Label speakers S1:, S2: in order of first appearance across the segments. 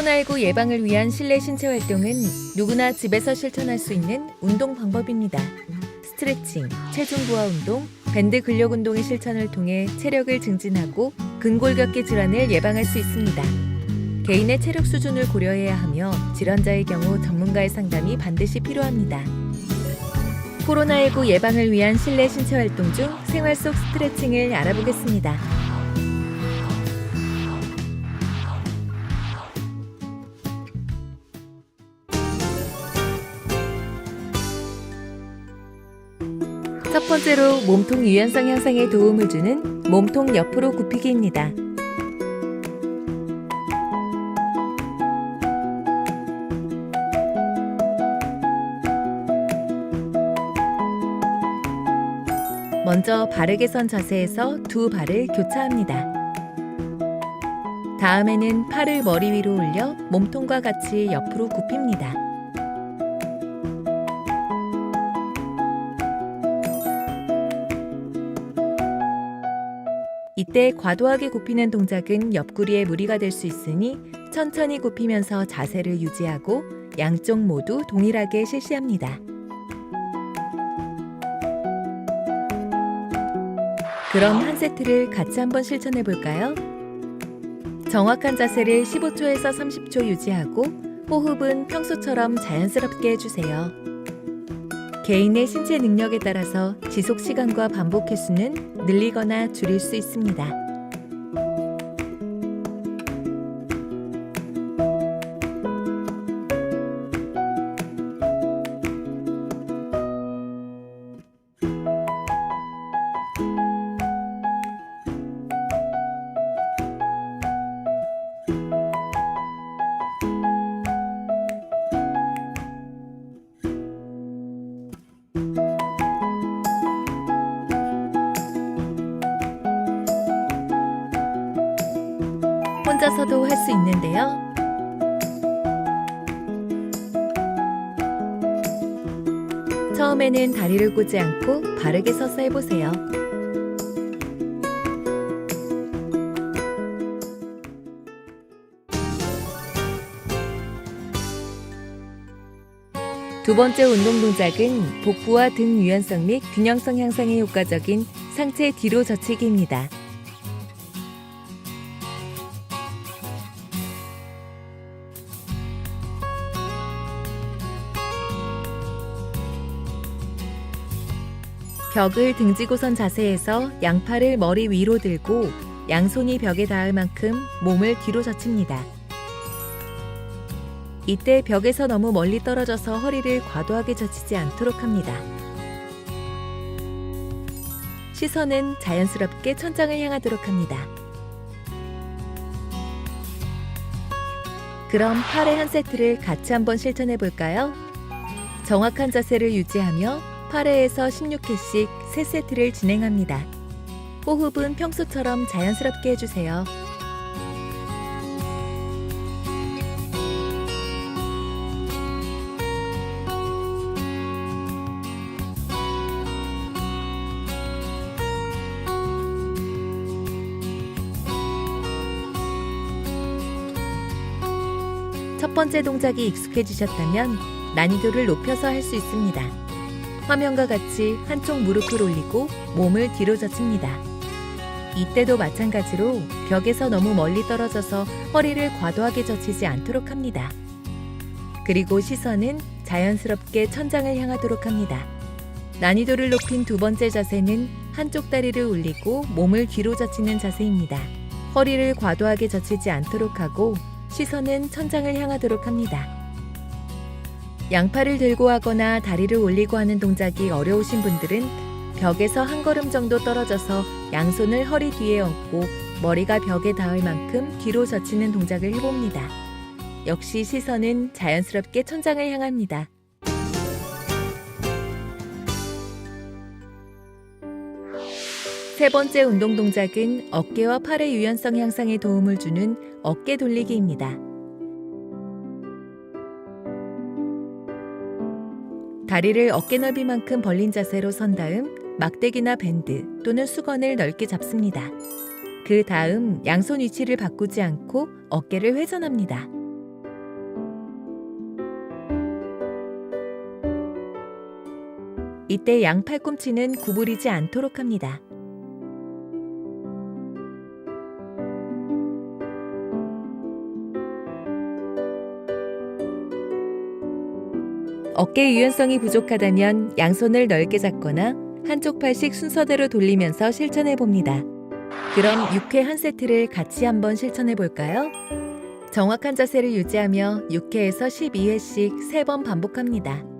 S1: 코로나19 예방을 위한 실내 신체 활동은 누구나 집에서 실천할 수 있는 운동 방법입니다. 스트레칭, 체중 부하 운동, 밴드 근력 운동의 실천을 통해 체력을 증진하고 근골격계 질환을 예방할 수 있습니다. 개인의 체력 수준을 고려해야 하며 질환자의 경우 전문가의 상담이 반드시 필요합니다. 코로나19 예방을 위한 실내 신체 활동 중 생활 속 스트레칭을 알아보겠습니다. 첫 번째로 몸통 유연성 향상에 도움을 주는 몸통 옆으로 굽히기입니다. 먼저 바르게 선 자세에서 두 발을 교차합니다. 다음에는 팔을 머리 위로 올려 몸통과 같이 옆으로 굽힙니다. 이때 과도하게 굽히는 동작은 옆구리에 무리가 될 수 있으니 천천히 굽히면서 자세를 유지하고 양쪽 모두 동일하게 실시합니다. 그럼 한 세트를 같이 한번 실천해 볼까요? 정확한 자세를 15초에서 30초 유지하고 호흡은 평소처럼 자연스럽게 해주세요. 개인의 신체 능력에 따라서 지속 시간과 반복 횟수는 늘리거나 줄일 수 있습니다. 혼자서도 할 수 있는데요. 처음에는 다리를 꼬지 않고 바르게 서서 해보세요. 두 번째 운동 동작은 복부와 등 유연성 및 균형성 향상에 효과적인 상체 뒤로 젖히기입니다. 벽을 등지고 선 자세에서 양팔을 머리 위로 들고 양손이 벽에 닿을 만큼 몸을 뒤로 젖힙니다. 이때 벽에서 너무 멀리 떨어져서 허리를 과도하게 젖히지 않도록 합니다. 시선은 자연스럽게 천장을 향하도록 합니다. 그럼 팔의 한 세트를 같이 한번 실천해 볼까요? 정확한 자세를 유지하며 8회에서 16회씩 3세트를 진행합니다. 호흡은 평소처럼 자연스럽게 해주세요. 첫 번째 동작이 익숙해지셨다면 난이도를 높여서 할 수 있습니다. 화면과 같이 한쪽 무릎을 올리고 몸을 뒤로 젖힙니다. 이때도 마찬가지로 벽에서 너무 멀리 떨어져서 허리를 과도하게 젖히지 않도록 합니다. 그리고 시선은 자연스럽게 천장을 향하도록 합니다. 난이도를 높인 두 번째 자세는 한쪽 다리를 올리고 몸을 뒤로 젖히는 자세입니다. 허리를 과도하게 젖히지 않도록 하고 시선은 천장을 향하도록 합니다. 양팔을 들고 하거나 다리를 올리고 하는 동작이 어려우신 분들은 벽에서 한 걸음 정도 떨어져서 양손을 허리 뒤에 얹고 머리가 벽에 닿을 만큼 뒤로 젖히는 동작을 해봅니다. 역시 시선은 자연스럽게 천장을 향합니다. 세 번째 운동 동작은 어깨와 팔의 유연성 향상에 도움을 주는 어깨 돌리기입니다. 다리를 어깨 넓이만큼 벌린 자세로 선 다음 막대기나 밴드 또는 수건을 넓게 잡습니다. 그 다음 양손 위치를 바꾸지 않고 어깨를 회전합니다. 이때 양 팔꿈치는 구부리지 않도록 합니다. 어깨 유연성이 부족하다면 양손을 넓게 잡거나 한쪽 팔씩 순서대로 돌리면서 실천해 봅니다. 그럼 6회 한 세트를 같이 한번 실천해 볼까요? 정확한 자세를 유지하며 6회에서 12회씩 3번 반복합니다.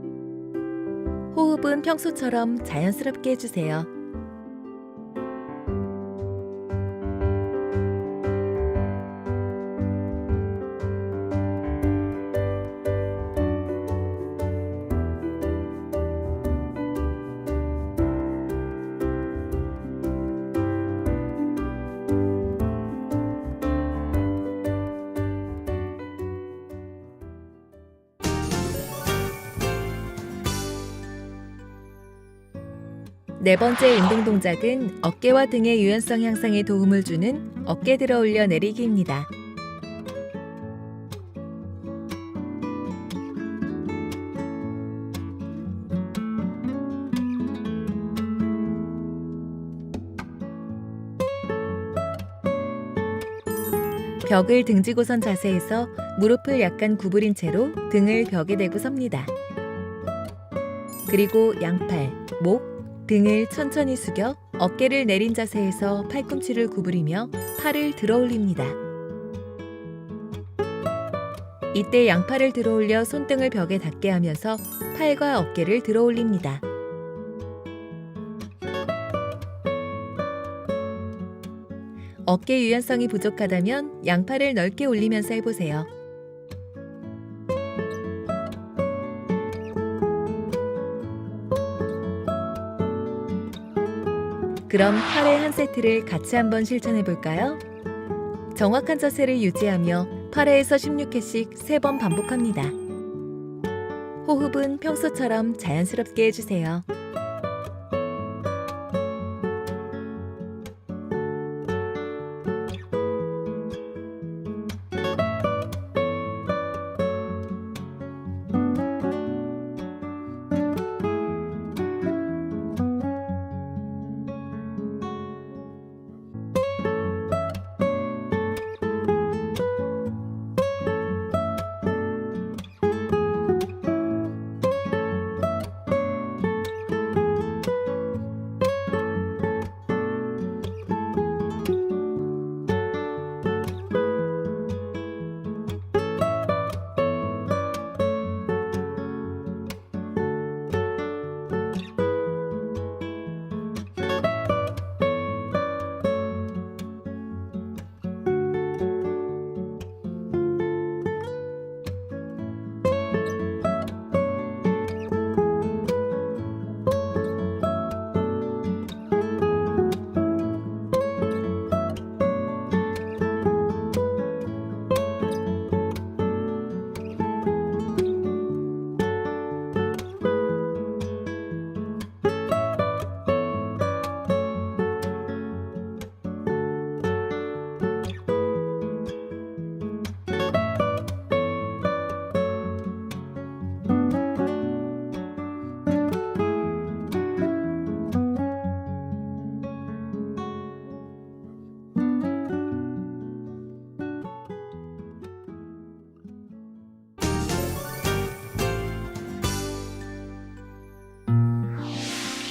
S1: 호흡은 평소처럼 자연스럽게 해주세요. 네 번째 운동 동작은 어깨와 등의 유연성 향상에 도움을 주는 어깨 들어 올려 내리기입니다. 벽을 등지고 선 자세에서 무릎을 약간 구부린 채로 등을 벽에 대고 섭니다. 그리고 양팔, 목, 등을 천천히 숙여 어깨를 내린 자세에서 팔꿈치를 구부리며 팔을 들어 올립니다. 이때 양팔을 들어 올려 손등을 벽에 닿게 하면서 팔과 어깨를 들어 올립니다. 어깨 유연성이 부족하다면 양팔을 넓게 올리면서 해보세요. 그럼 8회 한 세트를 같이 한번 실천해 볼까요? 정확한 자세를 유지하며 8회에서 16회씩 3번 반복합니다. 호흡은 평소처럼 자연스럽게 해주세요.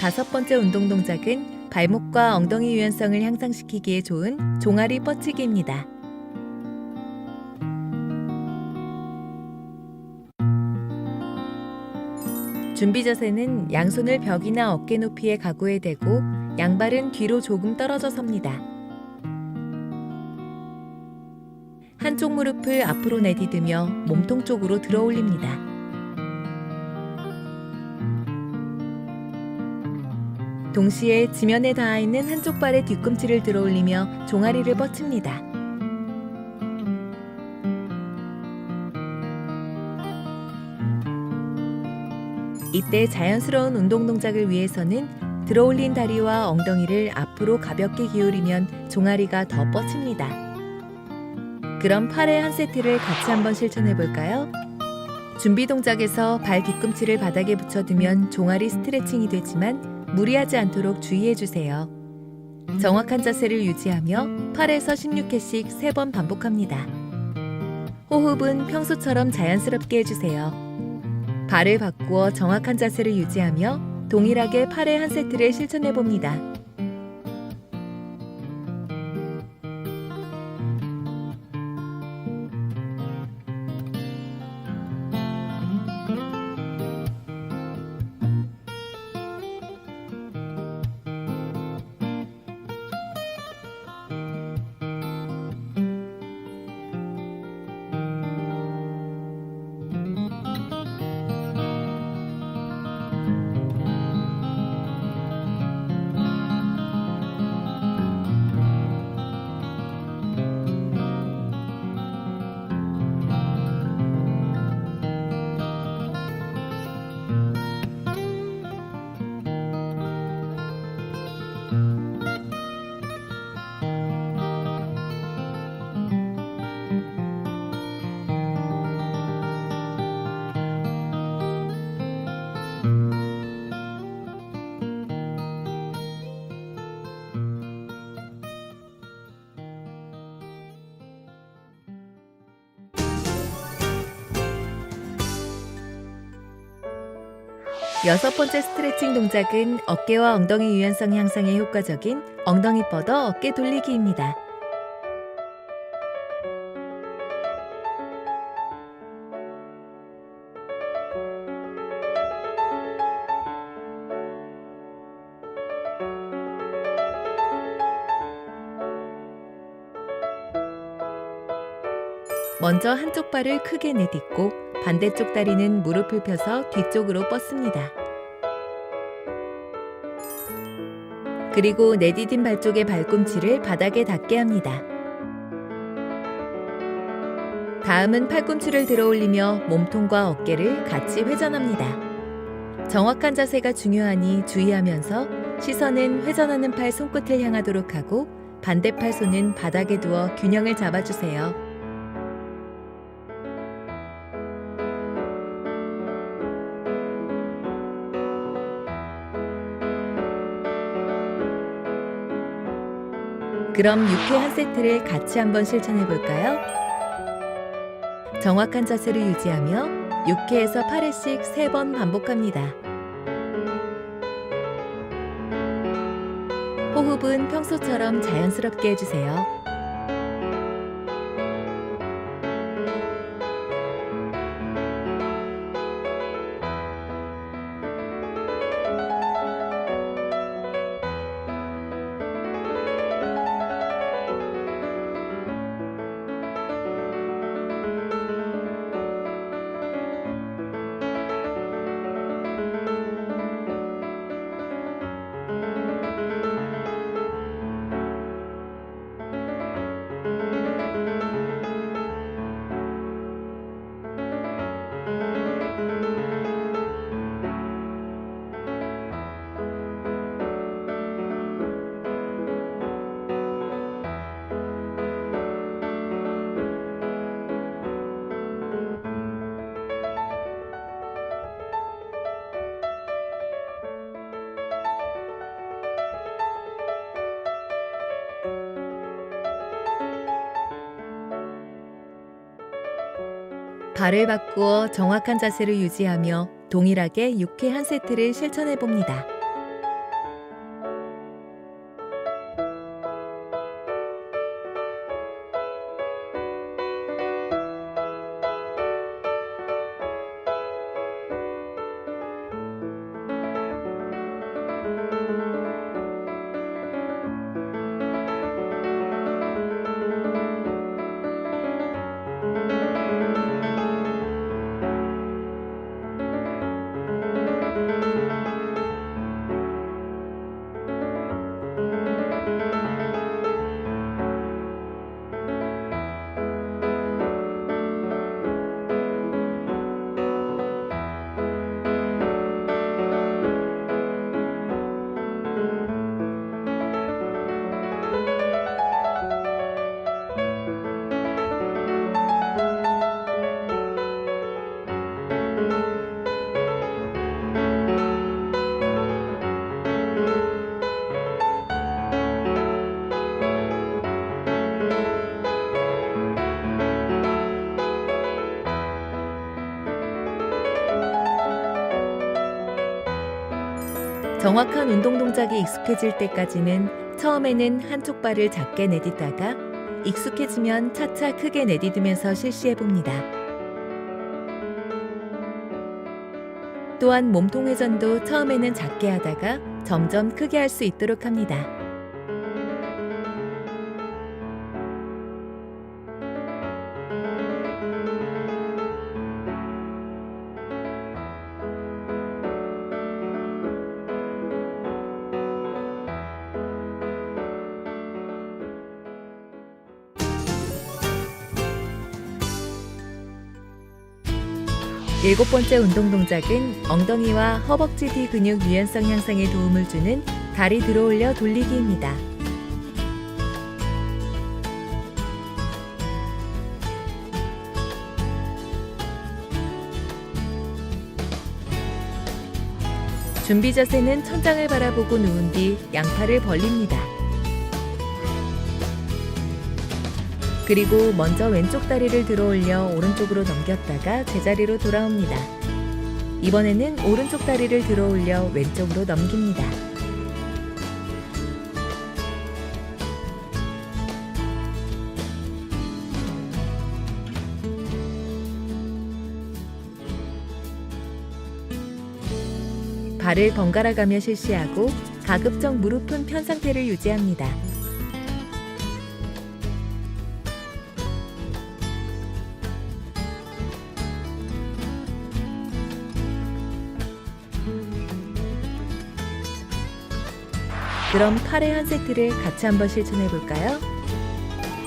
S1: 다섯 번째 운동 동작은 발목과 엉덩이 유연성을 향상시키기에 좋은 종아리 뻗치기입니다. 준비 자세는 양손을 벽이나 어깨 높이의 가구에 대고 양발은 뒤로 조금 떨어져 섭니다. 한쪽 무릎을 앞으로 내디디며 몸통 쪽으로 들어 올립니다. 동시에 지면에 닿아 있는 한쪽 발의 뒤꿈치를 들어 올리며 종아리를 뻗칩니다. 이때 자연스러운 운동 동작을 위해서는 들어 올린 다리와 엉덩이를 앞으로 가볍게 기울이면 종아리가 더 뻗칩니다. 그럼 8회 한 세트를 같이 한번 실천해 볼까요? 준비 동작에서 발 뒤꿈치를 바닥에 붙여두면 종아리 스트레칭이 되지만 무리하지 않도록 주의해 주세요. 정확한 자세를 유지하며 8에서 16회씩 3번 반복합니다. 호흡은 평소처럼 자연스럽게 해주세요. 발을 바꾸어 정확한 자세를 유지하며 동일하게 8회 한 세트를 실천해 봅니다. 여섯 번째 스트레칭 동작은 어깨와 엉덩이 유연성 향상에 효과적인 엉덩이 뻗어 어깨 돌리기입니다. 먼저 한쪽 발을 크게 내딛고 반대쪽 다리는 무릎을 펴서 뒤쪽으로 뻗습니다. 그리고 내디딘 발 쪽의 발꿈치를 바닥에 닿게 합니다. 다음은 팔꿈치를 들어 올리며 몸통과 어깨를 같이 회전합니다. 정확한 자세가 중요하니 주의하면서 시선은 회전하는 팔 손끝을 향하도록 하고 반대팔 손은 바닥에 두어 균형을 잡아주세요. 그럼 6회 한 세트를 같이 한번 실천해 볼까요? 정확한 자세를 유지하며 6회에서 8회씩 3번 반복합니다. 호흡은 평소처럼 자연스럽게 해주세요. 발을 바꾸어 정확한 자세를 유지하며 동일하게 6회 한 세트를 실천해 봅니다. 정확한 운동 동작이 익숙해질 때까지는 처음에는 한쪽 발을 작게 내딛다가 익숙해지면 차차 크게 내딛으면서 실시해 봅니다. 또한 몸통 회전도 처음에는 작게 하다가 점점 크게 할 수 있도록 합니다. 일곱 번째 운동 동작은 엉덩이와 허벅지 뒤 근육 유연성 향상에 도움을 주는 다리 들어올려 돌리기입니다. 준비 자세는 천장을 바라보고 누운 뒤 양팔을 벌립니다. 그리고 먼저 왼쪽 다리를 들어올려 오른쪽으로 넘겼다가 제자리로 돌아옵니다. 이번에는 오른쪽 다리를 들어올려 왼쪽으로 넘깁니다. 발을 번갈아 가며 실시하고 가급적 무릎은 편 상태를 유지합니다. 그럼 8회 한 세트를 같이 한번 실천해 볼까요?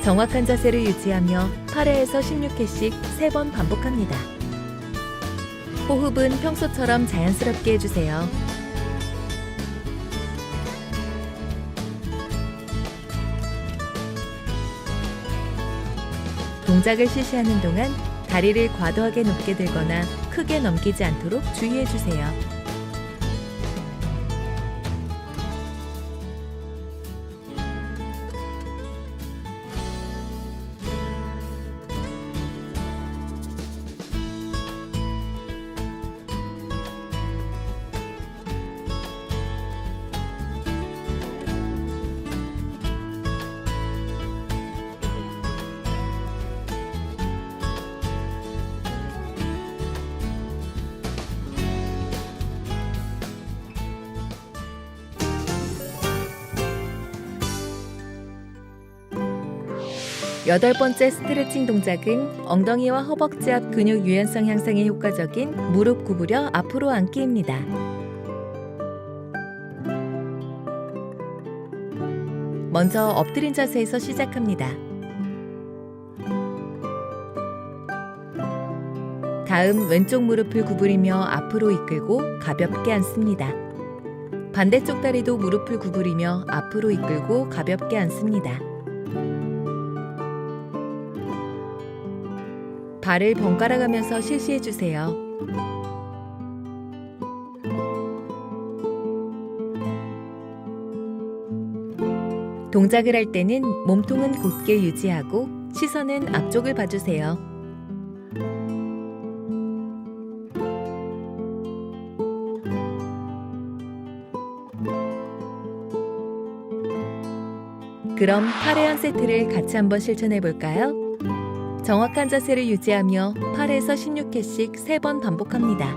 S1: 정확한 자세를 유지하며 8회에서 16회씩 3번 반복합니다. 호흡은 평소처럼 자연스럽게 해주세요. 동작을 실시하는 동안 다리를 과도하게 높게 들거나 크게 넘기지 않도록 주의해 주세요. 여덟 번째 스트레칭 동작은 엉덩이와 허벅지 앞 근육 유연성 향상에 효과적인 무릎 구부려 앞으로 앉기입니다. 먼저 엎드린 자세에서 시작합니다. 다음 왼쪽 무릎을 구부리며 앞으로 이끌고 가볍게 앉습니다. 반대쪽 다리도 무릎을 구부리며 앞으로 이끌고 가볍게 앉습니다. 발을 번갈아 가면서 실시해 주세요. 동작을 할 때는 몸통은 곧게 유지하고 시선은 앞쪽을 봐주세요. 그럼 8회 한 세트를 같이 한번 실천해 볼까요? 정확한 자세를 유지하며 8에서 16회씩 3번 반복합니다.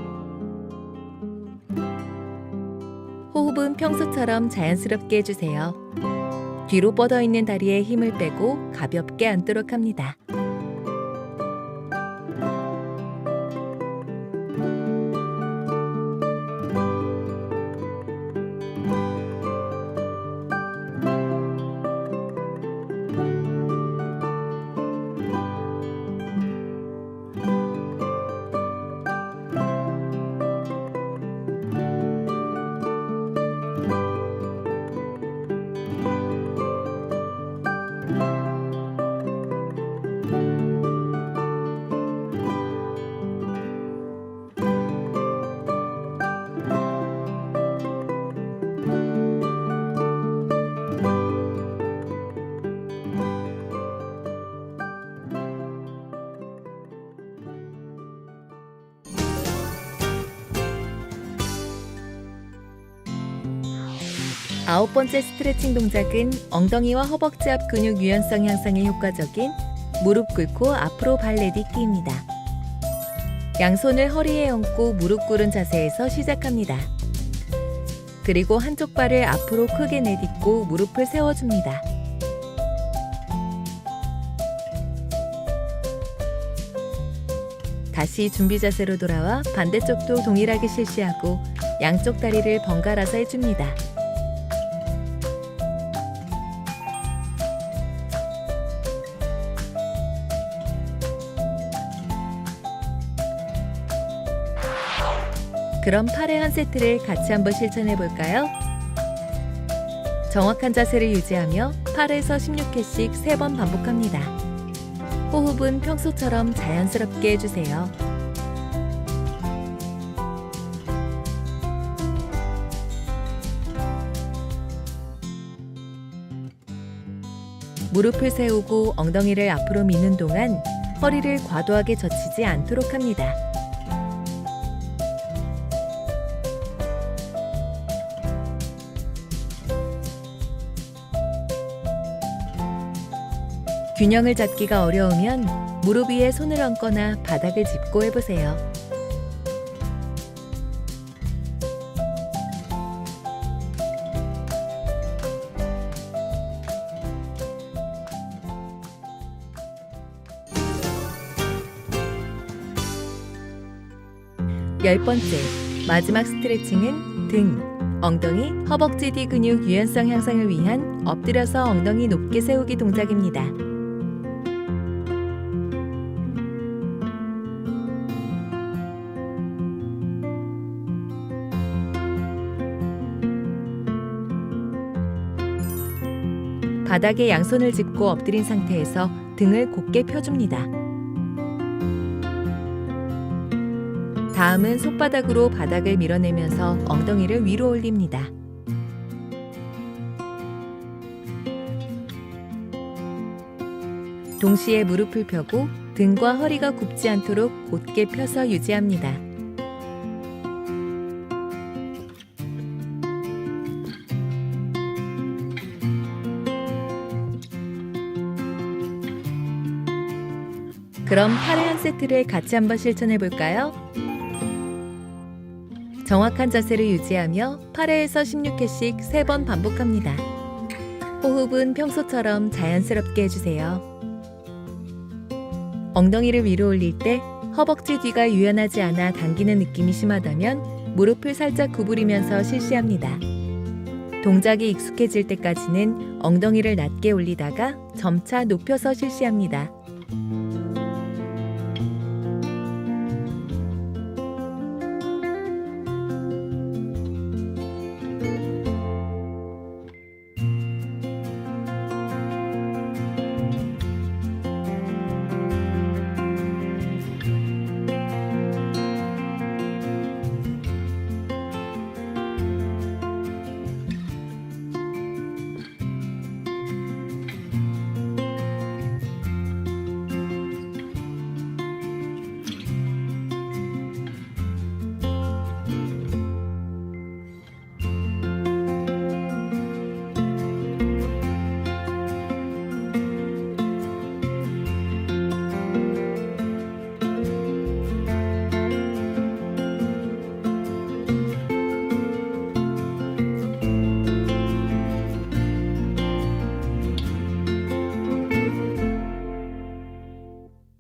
S1: 호흡은 평소처럼 자연스럽게 해주세요. 뒤로 뻗어 있는 다리에 힘을 빼고 가볍게 앉도록 합니다. 9번째 스트레칭 동작은 엉덩이와 허벅지 앞 근육 유연성 향상에 효과적인 무릎 꿇고 앞으로 발 내딛기입니다. 양손을 허리에 얹고 무릎 꿇은 자세에서 시작합니다. 그리고 한쪽 발을 앞으로 크게 내딛고 무릎을 세워줍니다. 다시 준비 자세로 돌아와 반대쪽도 동일하게 실시하고 양쪽 다리를 번갈아서 해줍니다. 그럼 8회 한 세트를 같이 한번 실천해 볼까요? 정확한 자세를 유지하며 8에서 16회씩 3번 반복합니다. 호흡은 평소처럼 자연스럽게 해주세요. 무릎을 세우고 엉덩이를 앞으로 미는 동안 허리를 과도하게 젖히지 않도록 합니다. 균형을 잡기가 어려우면 무릎 위에 손을 얹거나 바닥을 짚고 해보세요. 열 번째, 마지막 스트레칭은 등, 엉덩이, 허벅지 뒤 근육 유연성 향상을 위한 엎드려서 엉덩이 높게 세우기 동작입니다. 바닥에 양손을 짚고 엎드린 상태에서 등을 곧게 펴줍니다. 다음은 손바닥으로 바닥을 밀어내면서 엉덩이를 위로 올립니다. 동시에 무릎을 펴고 등과 허리가 굽지 않도록 곧게 펴서 유지합니다. 그럼 8회 한 세트를 같이 한번 실천해 볼까요? 정확한 자세를 유지하며 8회에서 16회씩 3번 반복합니다. 호흡은 평소처럼 자연스럽게 해주세요. 엉덩이를 위로 올릴 때 허벅지 뒤가 유연하지 않아 당기는 느낌이 심하다면 무릎을 살짝 구부리면서 실시합니다. 동작이 익숙해질 때까지는 엉덩이를 낮게 올리다가 점차 높여서 실시합니다.